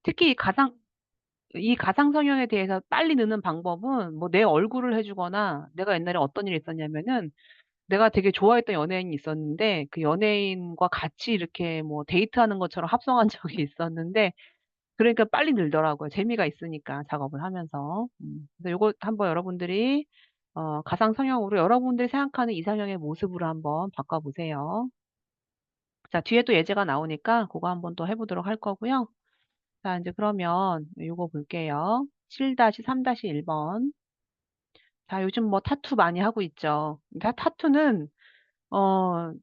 특히 이 가상 성형에 대해서 빨리 느는 방법은 뭐 내 얼굴을 해 주거나 내가 옛날에 어떤 일이 있었냐면은 내가 되게 좋아했던 연예인이 있었는데 그 연예인과 같이 이렇게 뭐 데이트하는 것처럼 합성한 적이 있었는데 그러니까 빨리 늘더라고요, 재미가 있으니까 작업을 하면서. 그래서 요거 한번 여러분들이 가상 성형으로 여러분들이 생각하는 이상형의 모습으로 한번 바꿔 보세요. 자, 뒤에 또 예제가 나오니까 고거 한번 또 해 보도록 할 거고요. 자, 인제 그러면 요거 볼게요. 7-3-1 번. 자, 요즘 뭐 타투 많이 하고 있죠. 타투는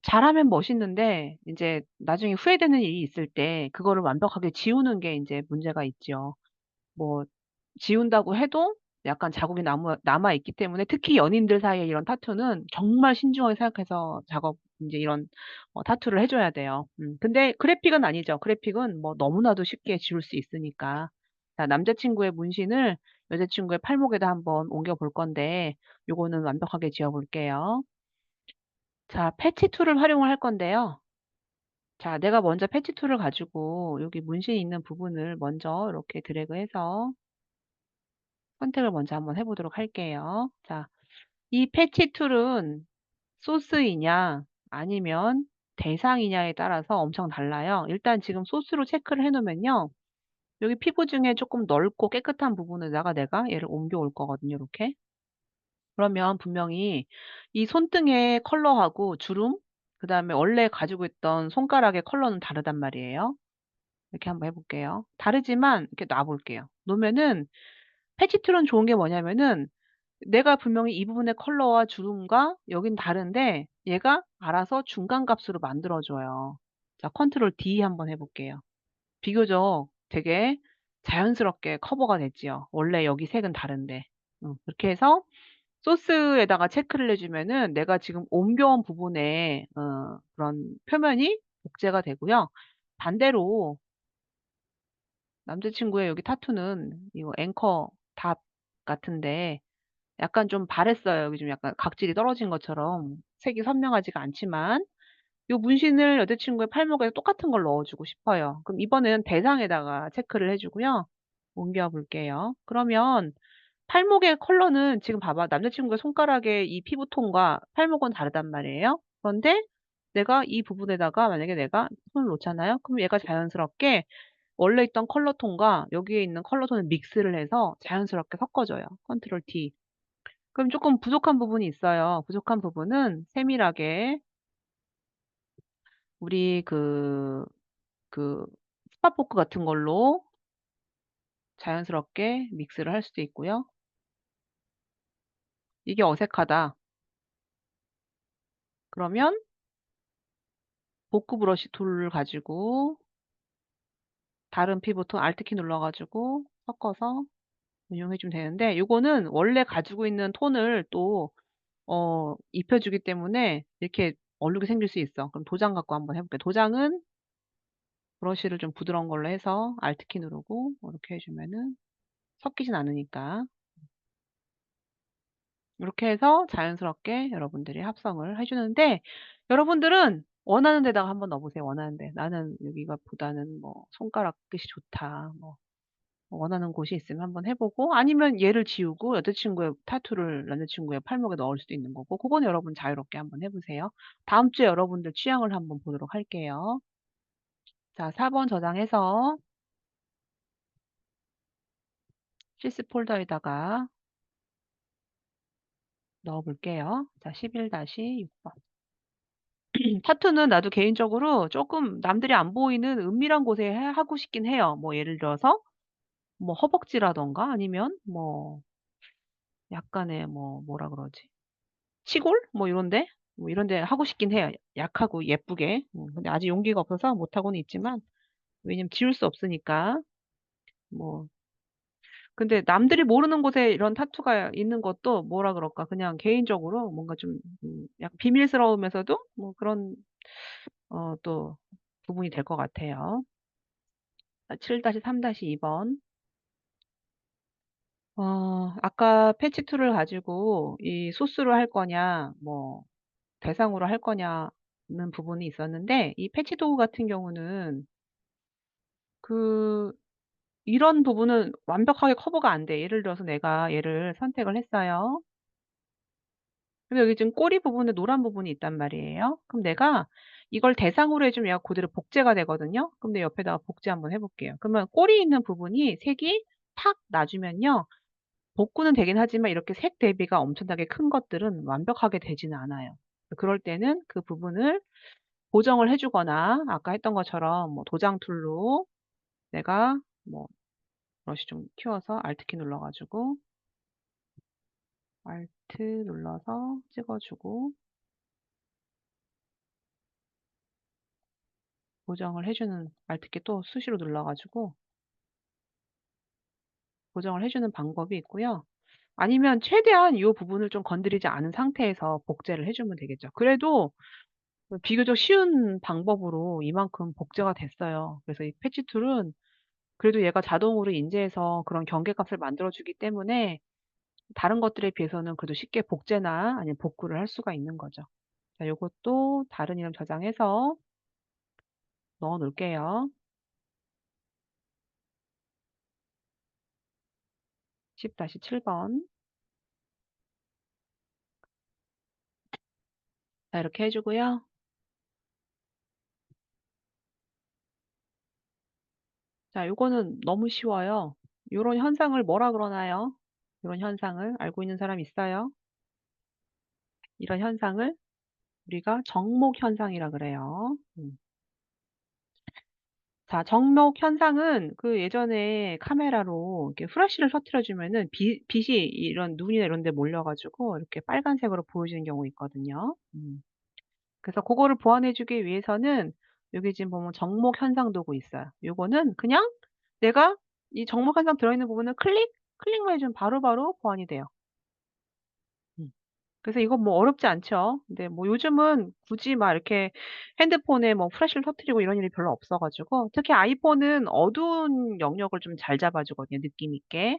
잘하면 멋있는데 인제 나중에 후회되는 일이 있을 때 그거를 완벽하게 지우는 게 인제 문제가 있죠. 뭐 지운다고 해도 약간 자국이 남아 있기 때문에 특히 연인들 사이에 이런 타투는 정말 신중하게 생각해서 작업 인제 이런 타투를 해 줘야 돼요. 근데 그래픽은 아니죠. 그래픽은 뭐 너무나도 쉽게 지울 수 있으니까. 자, 남자 친구의 문신을 여자 친구의 팔목에다 한번 옮겨 볼 건데 요거는 완벽하게 지워 볼게요. 자, 패치 툴을 활용을 할 건데요. 자, 내가 먼저 패치 툴을 가지고 여기 문신이 있는 부분을 먼저 이렇게 드래그해서 선택을 먼저 한번 해 보도록 할게요. 자, 이 패치 툴은 소스이냐 아니면 대상이냐에 따라서 엄청 달라요. 일단 지금 소스로 체크를 해 놓으면요. 여기 피부 중에 쪼끔 넓고 깨끗한 부분에다가 내가 얘를 옮겨 올 거거든요, 이렇게. 그러면 분명히 이 손등의 컬러하고 주름 그다음에 원래 가지고 있던 손가락의 컬러는 다르단 말이에요. 이렇게 한번 해 볼게요. 다르지만 이렇게 놔 볼게요. 놓으면은 패치 툴은 좋은 게 뭐냐면은 내가 분명히 이 부분의 컬러와 주름과 여긴 다른데 얘가 알아서 중간 값으로 만들어 줘요. 자, 컨트롤 D 한번 해 볼게요. 비교적 되게 자연스럽게 커버가 됐지요. 원래 여기 색은 다른데. 그렇게 해서 소스에다가 체크를 해 주면은 내가 지금 옮겨온 부분에 그런 표면이 복제가 되고요. 반대로 남자 친구의 여기 타투는 이거 앵커 답 같은데 약간 좀 바랬어요. 여기 좀 약간 각질이 떨어진 것처럼 색이 선명하지가 않지만 요 문신을 여자 친구의 팔목에 똑같은 걸 넣어 주고 싶어요. 그럼 이번에는 대상에다가 체크를 해 주고요. 옮겨 볼게요. 그러면 팔목의 컬러는 지금 봐봐. 남자 친구의 손가락의 이 피부톤과 팔목은 다르단 말이에요. 그런데 내가 이 부분에다가 만약에 내가 손을 놓잖아요. 그럼 얘가 자연스럽게 원래 있던 컬러 톤과 여기에 있는 컬러 톤을 믹스를 해서 자연스럽게 섞어줘요. 컨트롤 T. 그럼 쪼끔 부족한 부분이 있어요. 부족한 부분은 세밀하게 우리 그 스팟 포크 같은 걸로 자연스럽게 믹스를 할 수도 있고요. 이게 어색하다. 그러면 볶그 브러쉬 툴을 가지고 다른 피부톤 Alt 키 눌러 가지고 섞어서 응용해 주면 되는데 요거는 원래 가지고 있는 톤을 또 입혀 주기 때문에 이렇게 얼룩이 생길 수 있어. 그럼 도장 갖고 한번 해 볼게요. 도장은 브러쉬를 좀 부드러운 걸로 해서 Alt 키 누르고 이렇게 해 주면은 섞이진 않으니까. 이렇게 해서 자연스럽게 여러분들이 합성을 해 주는데 여러분들은 원하는 데다가 한번 넣어 보세요, 원하는 데. '나는 여기가 보다는 뭐 손가락 끝이 좋다.' 뭐 원하는 곳이 있으면 한번 해 보고 아니면 얘를 지우고 여자 친구의 타투를 남자 친구의 팔목에 넣을 수도 있는 거고 고거는 여러분 자유롭게 한번 해 보세요. 다음 주에 여러분들 취향을 한번 보도록 할게요. 자, 4번 저장해서 시스 폴더에다가 넣어 볼게요. 자, 11-6 번. 타투는 나도 개인적으로 쪼끔 남들이 안 보이는 은밀한 곳에 하고 싶긴 해요. 뭐 예를 들어서 뭐 허벅지라든가 아니면 뭐 약간의 뭐 뭐라 그러지? 치골? 뭐 이런 데? 뭐 이런 데 하고 싶긴 해요, 약하고 예쁘게. 근데 아직 용기가 없어서 못 하고는 있지만 왜냐면 지울 수 없으니까. 뭐 근데 남들이 모르는 곳에 이런 타투가 있는 것도 뭐라 그럴까 그냥 개인적으로 뭔가 좀 약간 비밀스러우면서도 뭐 그런 또 부분이 될 것 같아요. 7-3-2 번. 아까 패치 툴을 가지고 이 소스로 할 거냐 뭐 대상으로 할 거냐는 부분이 있었는데 이 패치 도구 같은 경우는 그 이런 부분은 완벽하게 커버가 안 돼. 예를 들어서 내가 얘를 선택을 했어요. 근데 여기 지금 꼬리 부분에 노란 부분이 있단 말이에요. 그럼 내가 이걸 대상으로 해 주면 얘가 고대로 복제가 되거든요. 그럼 내 옆에다가 복제 한번 해 볼게요. 그러면 꼬리 있는 부분이 색이 탁 놔주면요. 복구는 되긴 하지만 이렇게 색 대비가 엄청나게 큰 것들은 완벽하게 되지는 않아요. 그럴 때는 그 부분을 보정을 해 주거나 아까 했던 것처럼 뭐 도장 툴로 내가 뭐 브러쉬 좀 키워서 Alt 키 눌러 가지고 Alt 눌러서 찍어 주고 보정을 해 주는 Alt 키 또 수시로 눌러 가지고 보정을 해 주는 방법이 있고요. 아니면 최대한 요 부분을 좀 건드리지 않은 상태에서 복제를 해 주면 되겠죠. 그래도 비교적 쉬운 방법으로 이만큼 복제가 됐어요. 그래서 이 패치 툴은 그래도 얘가 자동으로 인지해서 그런 경계값을 만들어 주기 때문에 다른 것들에 비해서는 그래도 쉽게 복제나 아니면 복구를 할 수가 있는 거죠. 자, 요것도 다른 이름 저장해서 넣어 놓을게요. 10-7번. 자, 이렇게 해 주고요. 자, 요거는 너무 쉬워요. 요런 현상을 뭐라 그러나요? 요런 현상을 알고 있는 사람 있어요? 이런 현상을 우리가 정목 현상이라 그래요. 자, 정목 현상은 그 예전에 카메라로 이렇게 프레쉬를 터뜨려 주면은 빛이 이런 눈이나 이런 데 몰려 가지고 이렇게 빨간색으로 보여지는 경우 있거든요. 그래서 고거를 보완해 주기 위해서는 여기 지금 보면 정목 현상 도구 있어요. 요거는 그냥 내가 이 정목 현상 들어있는 부분을 클릭만 해 주면 바로바로 보완이 돼요. 음. 그래서 이건 뭐 어렵지 않죠. 근데 뭐 요즘은 굳이 막 이렇게 핸드폰에 뭐 프레쉬를 터뜨리고 이런 일이 별로 없어 가지고 특히 아이폰은 어두운 영역을 좀 잘 잡아 주거든요, 느낌 있게.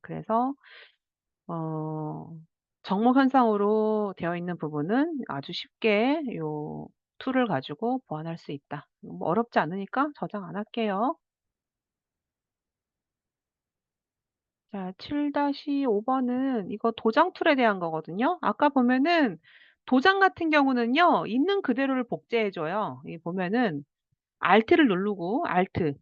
그래서 어 정목 현상으로 되어 있는 부분은 아주 쉽게 요 툴을 가지고 보완할 수 있다. 뭐 어렵지 않으니까 저장 안 할게요. 자, 7-5 번은 이거 도장 툴에 대한 거거든요. 아까 보면은 도장 같은 경우는요. 있는 그대로를 복제해 줘요. 이 보면은 Alt를 누르고 Alt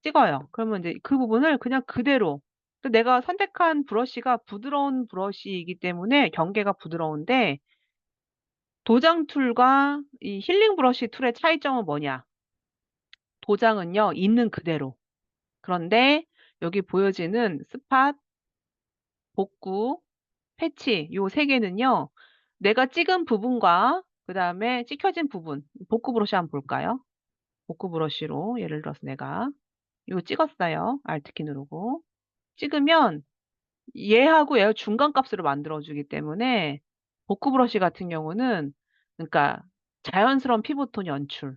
찍어요. 그러면 인제 그 부분을 그냥 그대로 또 내가 선택한 브러쉬가 부드러운 브러쉬이기 때문에 경계가 부드러운데 도장 툴과 이 힐링 브러쉬 툴의 차이점은 뭐냐? 도장은요. 있는 그대로. 그런데 여기 보여지는 스팟, 복구, 패치 요 3 개는요. 내가 찍은 부분과 그다음에 찍혀진 부분 복구 브러쉬 한번 볼까요? 복구 브러쉬로 예를 들어서 내가 이거 찍었어요. Alt 키 누르고. 찍으면 얘하고 얘가 중간 값으로 만들어 주기 때문에 복구 브러쉬 같은 경우는 그러니까 자연스러운 피부톤 연출.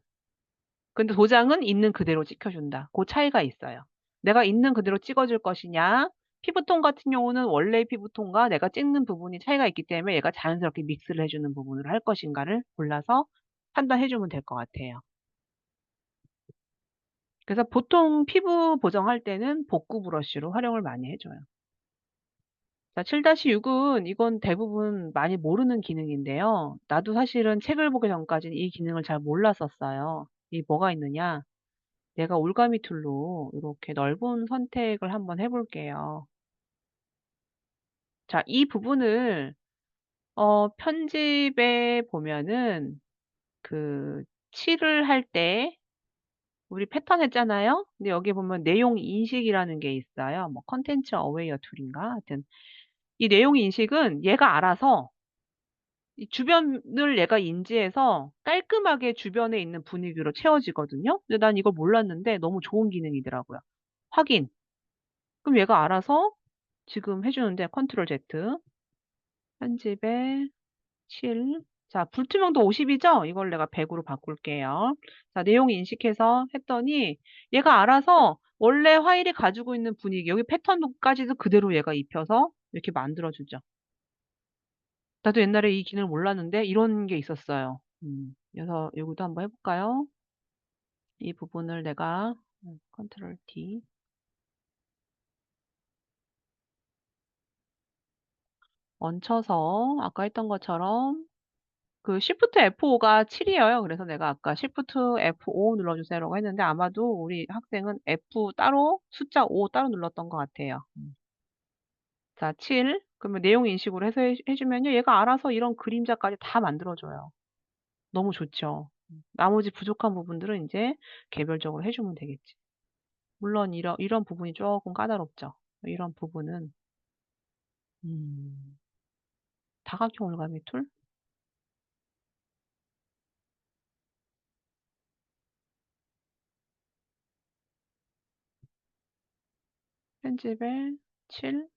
근데 도장은 있는 그대로 찍혀 준다. 고 차이가 있어요. 내가 있는 그대로 찍어 줄 것이냐 피부톤 같은 경우는 원래의 피부톤과 내가 찍는 부분이 차이가 있기 때문에 얘가 자연스럽게 믹스를 해 주는 부분으로 할 것인가를 골라서 판단해 주면 될 것 같아요. 그래서 보통 피부 보정할 때는 복구 브러쉬로 활용을 많이 해 줘요. 자, 7-6은 이건 대부분 많이 모르는 기능인데요. 나도 사실은 책을 보기 전까지는 이 기능을 잘 몰랐었어요. 이 뭐가 있느냐 내가 올가미 툴로 이렇게 넓은 선택을 한번 해 볼게요. 자, 이 부분을 편집에 보면은 그 칠을 할 때 우리 패턴 했잖아요. 근데 여기 보면 내용 인식이라는 게 있어요. 뭐 컨텐츠 어웨어 툴인가 하여튼 이 내용 인식은 얘가 알아서 이 주변을 얘가 인지해서 깔끔하게 주변에 있는 분위기로 채워지거든요. 근데 난 이걸 몰랐는데 너무 좋은 기능이더라고요. 확인. 그럼 얘가 알아서 지금 해 주는데 컨트롤 Z 편집에 칠. 자, 불투명도 50 이죠? 이걸 내가 100 으로 바꿀게요. 자, 내용 인식해서 했더니 얘가 알아서 원래 파일이 가지고 있는 분위기 여기 패턴까지도 그대로 얘가 입혀서 이렇게 만들어 주죠. 나도 옛날에 이 기능을 몰랐는데 이런 게 있었어요. 그래서 요것도 한번 해 볼까요? 이 부분을 내가 컨트롤 D 얹혀서 아까 했던 것처럼 그 Shift F5가 7 이에요. 그래서 내가 아까 Shift F5 눌러주세요라고 했는데 아마도 우리 학생은 F 따로 숫자 5 따로 눌렀던 것 같아요. 자, 7. 그러면 내용 인식으로 해서 해 주면요. 얘가 알아서 이런 그림자까지 다 만들어 줘요. 너무 좋죠. 나머지 부족한 부분들은 인제 개별적으로 해 주면 되겠지. 물론 이런 부분이 쪼끔 까다롭죠. 이런 부분은 음 다각형 올가미 툴? 편집에 7.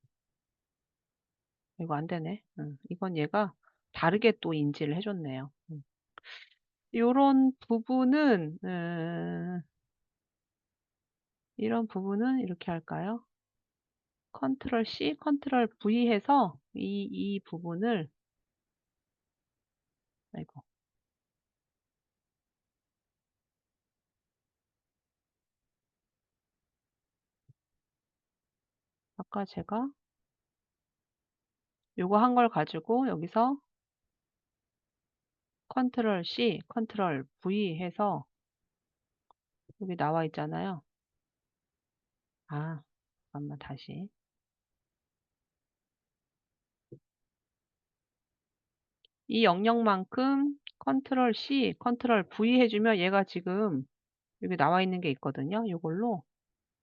이거 안 되네. 이건 얘가 다르게 또 인지를 해 줬네요. 요런 부분은 이런 부분은 이렇게 할까요? 컨트롤 C, 컨트롤 V 해서 이 부분을 아이고 아까 제가 요거 한 걸 가지고 여기서 컨트롤 C, 컨트롤 V 해서 여기 나와 있잖아요. 아, 잠깐만 다시. 이 영역만큼 컨트롤 C, 컨트롤 V 해 주면 얘가 지금 여기 나와 있는 게 있거든요. 요걸로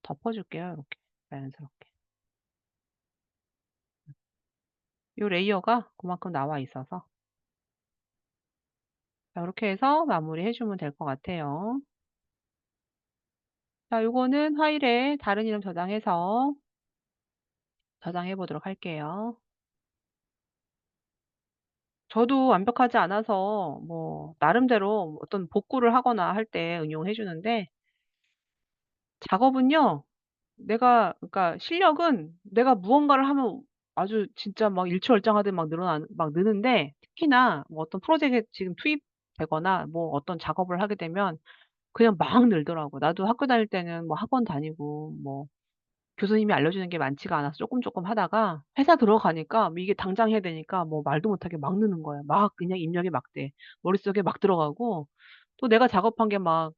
덮어 줄게요. 이렇게 자연스럽게. 요 레이어가 그만큼 나와 있어서 자 요렇게 해서 마무리해 주면 될 것 같아요. 자 요거는 파일에 다른 이름 저장해서 저장해 보도록 할게요. 저도 완벽하지 않아서 뭐 나름대로 어떤 복구를 하거나 할 때 응용해 주는데 작업은요. 내가 그러니까 실력은 내가 무언가를 하면 아주 진짜 막 일취월장하듯 막 막 느는데 특히나 뭐 어떤 프로젝트에 지금 투입되거나 뭐 어떤 작업을 하게 되면 그냥 막 늘더라고요. 나도 학교 다닐 때는 뭐 학원 다니고 뭐 교수님이 알려주는 게 많지가 않아서 쪼끔 하다가 회사 들어가니까 뭐 이게 당장 해야 되니까 뭐 말도 못하게 막 느는 거예요. 막 그냥 입력이 막 돼. 머릿속에 막 들어가고 또 내가 작업한 게 막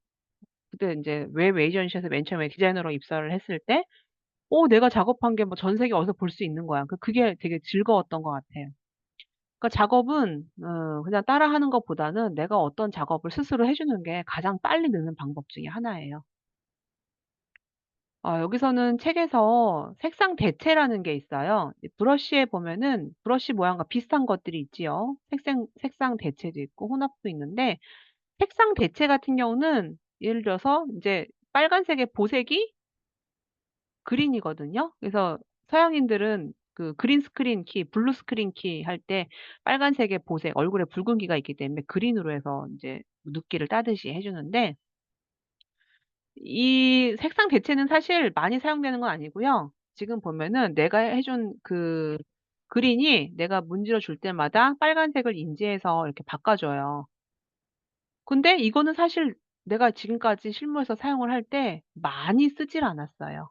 그때 인제 웹 에이전시에서 맨 처음에 디자이너로 입사를 했을 때 내가 작업한 게 뭐 전 세계 어디서 볼 수 있는 거야. 그게 되게 즐거웠던 것 같아요. 그러니까 작업은 그냥 따라하는 것보다는 내가 어떤 작업을 스스로 해 주는 게 가장 빨리 느는 방법 중에 하나예요. 여기서는 책에서 색상 대체라는 게 있어요. 이 브러쉬에 보면은 브러쉬 모양과 비슷한 것들이 있지요. 색상 대체도 있고 혼합도 있는데 색상 대체 같은 경우는 예를 들어서 인제 빨간색의 보색이 그린이거든요. 그래서 서양인들은 그 그린 스크린 키, 블루 스크린 키 할 때 빨간색의 보색 얼굴에 붉은기가 있기 때문에 그린으로 해서 인제 눕기를 따듯이 해 주는데 이 색상 대체는 사실 많이 사용되는 건 아니고요. 지금 보면은 내가 해준 그 그린이 내가 문질러 줄 때마다 빨간색을 인지해서 이렇게 바꿔 줘요. 근데 이거는 사실 내가 지금까지 실무에서 사용을 할 때 많이 쓰질 않았어요.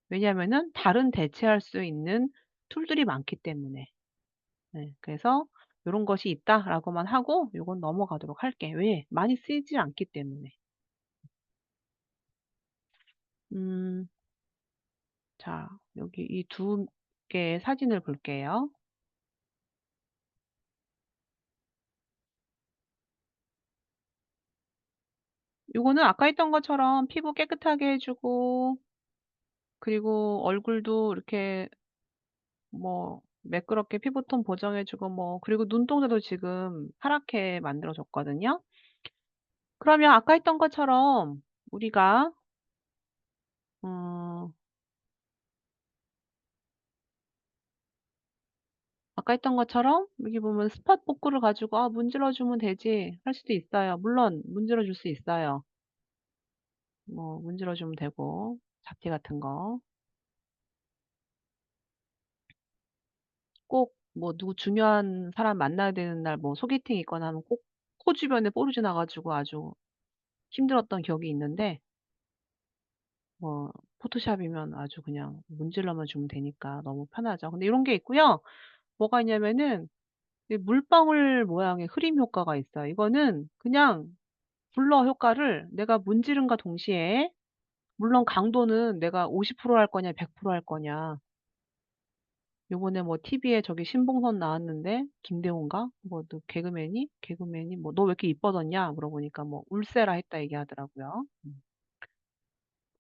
왜냐하면은 다른 대체할 수 있는 툴들이 많기 때문에. 네. 그래서 "요런 것이 있다."라고만 하고 요건 넘어가도록 할게. 왜? 많이 쓰이지 않기 때문에. 음 자 여기 이 두 개의 사진을 볼게요. 요거는 아까 했던 것처럼 피부 깨끗하게 해 주고 그리고 얼굴도 이렇게 뭐 매끄럽게 피부톤 보정해 주고 뭐 그리고 눈동자도 지금 파랗게 만들어 줬거든요. 그러면 아까 했던 것처럼 우리가 어 아까 했던 것처럼 여기 보면 스팟 복구를 가지고 '아 문질러 주면 되지.' 할 수도 있어요. 물론 문질러 줄 수 있어요. 뭐 문질러 주면 되고 잡티 같은 거. 꼭 뭐 누구 중요한 사람 만나야 되는 날 뭐 소개팅이 있거나 하면 꼭 코 주변에 뽀루지 나 가지고 아주 힘들었던 기억이 있는데 뭐 포토샵이면 아주 그냥 문질러만 주면 되니까 너무 편하죠. 근데 요런 게 있고요. 뭐가 있냐면은 이 물방울 모양의 흐림 효과가 있어요. 이거는 그냥 블러 효과를 내가 문지른과 동시에 물론 강도는 내가 50%할 거냐 100%할 거냐. 요번에 뭐 TV에 저기 신봉선 나왔는데 김대호인가? 뭐 너 개그맨이 뭐 "너 왜 이렇게 이뻐졌냐?" 물어보니까 뭐 "울세라." 했다 얘기하더라고요.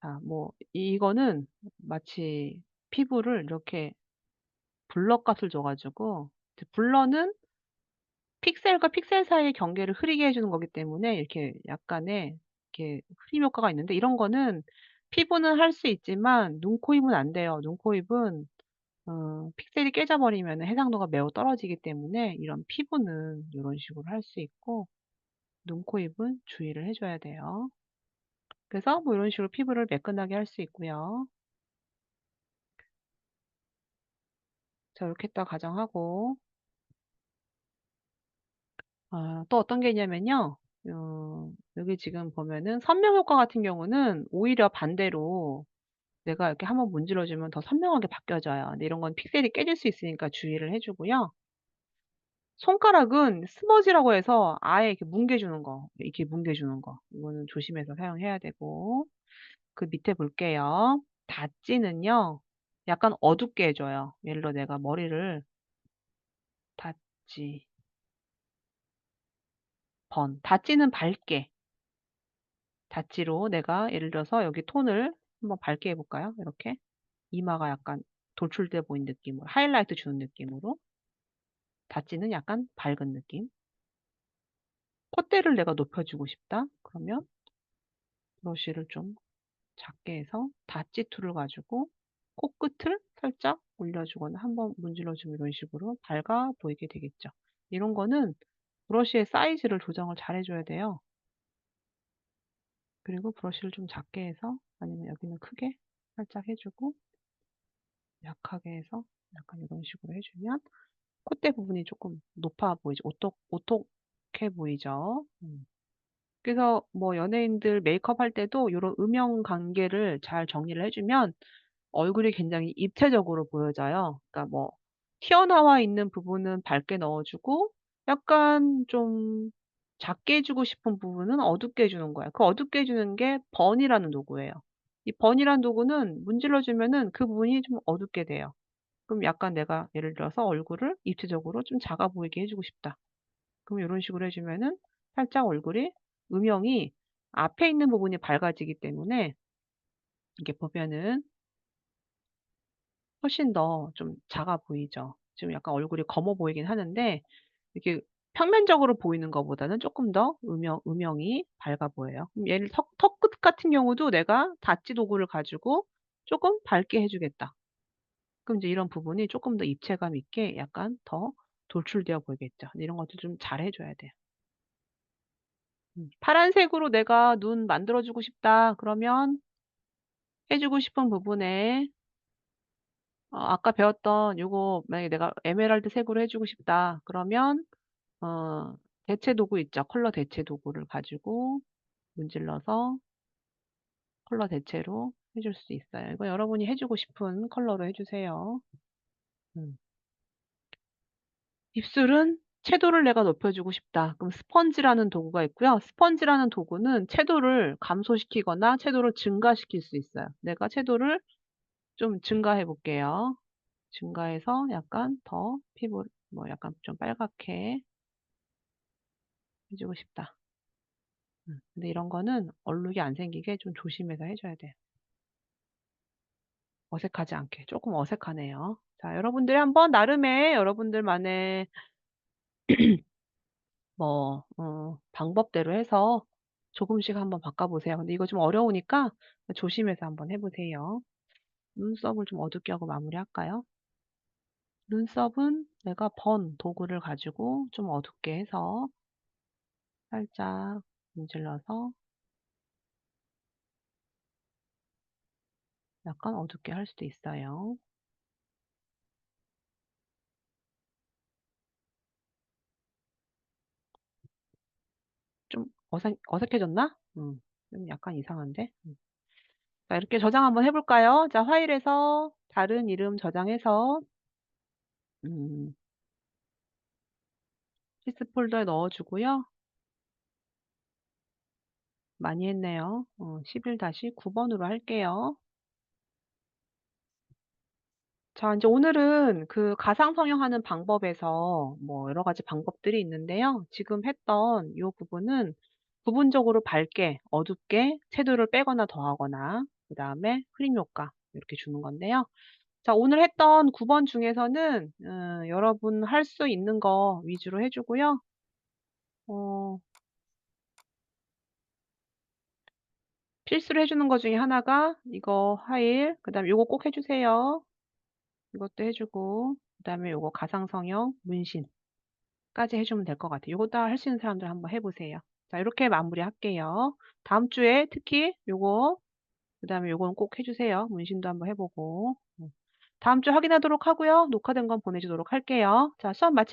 자 뭐 이거는 마치 피부를 이렇게 블러 값을 줘 가지고 이제 블러는 픽셀과 픽셀 사이의 경계를 흐리게 해 주는 거기 때문에 이렇게 약간의 이렇게 흐림 효과가 있는데 이런 거는 피부는 할 수 있지만 눈, 코, 입은 안 돼요. 눈, 코, 입은 픽셀이 깨져 버리면은 해상도가 매우 떨어지기 때문에 이런 피부는 요런 식으로 할 수 있고 눈, 코, 입은 주의를 해 줘야 돼요. 그래서 뭐 요런 식으로 피부를 매끈하게 할 수 있고요. 자 요렇게 딱 가정하고 또 어떤 게 있냐면요. 여기 지금 보면은 선명 효과 같은 경우는 오히려 반대로 내가 이렇게 한번 문질러 주면 더 선명하게 바뀌어져요. 근데 이런 건 픽셀이 깨질 수 있으니까 주의를 해 주고요. 손가락은 스머지라고 해서 아예 이렇게 뭉개 주는 거, 이렇게 뭉개 주는 거. 이거는 조심해서 사용해야 되고. 그 밑에 볼게요. 닷지는요. 약간 어둡게 해 줘요. 예를 들어 내가 머리를 닷지, 닷지는 밝게. 닷지로 내가 예를 들어서 여기 톤을 한번 밝게 해 볼까요? 이렇게. 이마가 약간 돌출돼 보이는 느낌으로 하이라이트 주는 느낌으로. 닷지는 약간 밝은 느낌. 콧대를 내가 높여 주고 싶다. 그러면 브러쉬를 좀 작게 해서 닷지 툴을 가지고 코끝을 살짝 올려 주거나 한번 문질러 주면 이런 식으로 밝아 보이게 되겠죠. 이런 거는 브러쉬의 사이즈를 조정을 잘 해 줘야 돼요. 그리고 브러쉬를 좀 작게 해서 아니면 여기는 크게 살짝 해 주고 약하게 해서 약간 이런 식으로 해 주면 콧대 부분이 쪼끔 높아 보이죠. 오똑해 보이죠. 그래서 뭐 연예인들 메이크업 할 때도 요런 음영 관계를 잘 정리를 해 주면 얼굴이 굉장히 입체적으로 보여져요. 그러니까 뭐 튀어나와 있는 부분은 밝게 넣어 주고 약간 좀 작게 해 주고 싶은 부분은 어둡게 해 주는 거예요. 그 어둡게 해 주는 게 번이라는 도구예요. 이 번이라는 도구는 문질러 주면은 그 부분이 좀 어둡게 돼요. 그럼 약간 내가 예를 들어서 얼굴을 입체적으로 좀 작아 보이게 해 주고 싶다. 그럼 요런 식으로 해 주면은 살짝 얼굴이 음영이 앞에 있는 부분이 밝아지기 때문에 이게 보면은 훨씬 더 좀 작아 보이죠. 지금 약간 얼굴이 검어 보이긴 하는데 이렇게 평면적으로 보이는 것보다는 쪼끔 더 음영이 밝아 보여요. 그럼 얘를 턱끝 같은 경우도 내가 다찌 도구를 가지고 쪼끔 밝게 해 주겠다. 그럼 이제 이런 부분이 쪼끔 더 입체감 있게 약간 더 돌출되어 보이겠죠. 이런 것도 좀 잘 해 줘야 돼요. 파란색으로 내가 눈 만들어 주고 싶다 그러면 해 주고 싶은 부분에 아까 배웠던 요거 만약에 내가 에메랄드 색으로 해 주고 싶다 그러면 대체 도구 있죠. 컬러 대체 도구를 가지고 문질러서 컬러 대체로 해줄 수 있어요. 이거 여러분이 해 주고 싶은 컬러로 해 주세요. 음. 입술은 채도를 내가 높여 주고 싶다. 그럼 스펀지라는 도구가 있고요. 스펀지라는 도구는 채도를 감소시키거나 채도를 증가시킬 수 있어요. 내가 채도를 좀 증가해 볼게요. 증가해서 약간 더 피부 뭐 약간 좀 빨갛게 해 주고 싶다. 근데 이런 거는 얼룩이 안 생기게 좀 조심해서 해 줘야 돼요. 어색하지 않게. 쪼끔 어색하네요. 자 여러분들이 한번 나름의 여러분들만의 뭐 방법대로 해서 조금씩 한번 바꿔 보세요. 근데 이거 좀 어려우니까 조심해서 한번 해 보세요. 눈썹을 좀 어둡게 하고 마무리할까요? 눈썹은 내가 번 도구를 가지고 좀 어둡게 해서 살짝 문질러서 약간 어둡게 할 수도 있어요. 좀 어색해졌나? 좀 약간 이상한데? 자 이렇게 저장 한번 해 볼까요? 자 파일에서 다른 이름 저장해서 음 필수 폴더에 넣어 주고요. 많이 했네요. 11-9번으로 할게요. 자, 인제 오늘은 그 가상 성형하는 방법에서 뭐 여러 가지 방법들이 있는데요. 지금 했던 요 부분은 부분적으로 밝게, 어둡게 채도를 빼거나 더하거나 그다음에 흐림 효과 이렇게 주는 건데요. 자, 오늘 했던 9번 중에서는 여러분 할 수 있는 거 위주로 해 주고요. 어 필수로 해 주는 것 중에 하나가 이거 하일, 그다음에 요거 꼭 해 주세요. 이것도 해 주고 그다음에 요거 가상 성형, 문신 까지 해 주면 될 것 같아요. 요거 다 할 수 있는 사람들 한번 해 보세요. 자, 이렇게 마무리할게요. 다음 주에 특히 요거 그다음에 요거는 꼭 해 주세요. 문신도 한번 해 보고. 다음 주에 확인하도록 하고요. 녹화된 건 보내 주도록 할게요. 자, 수업 마칠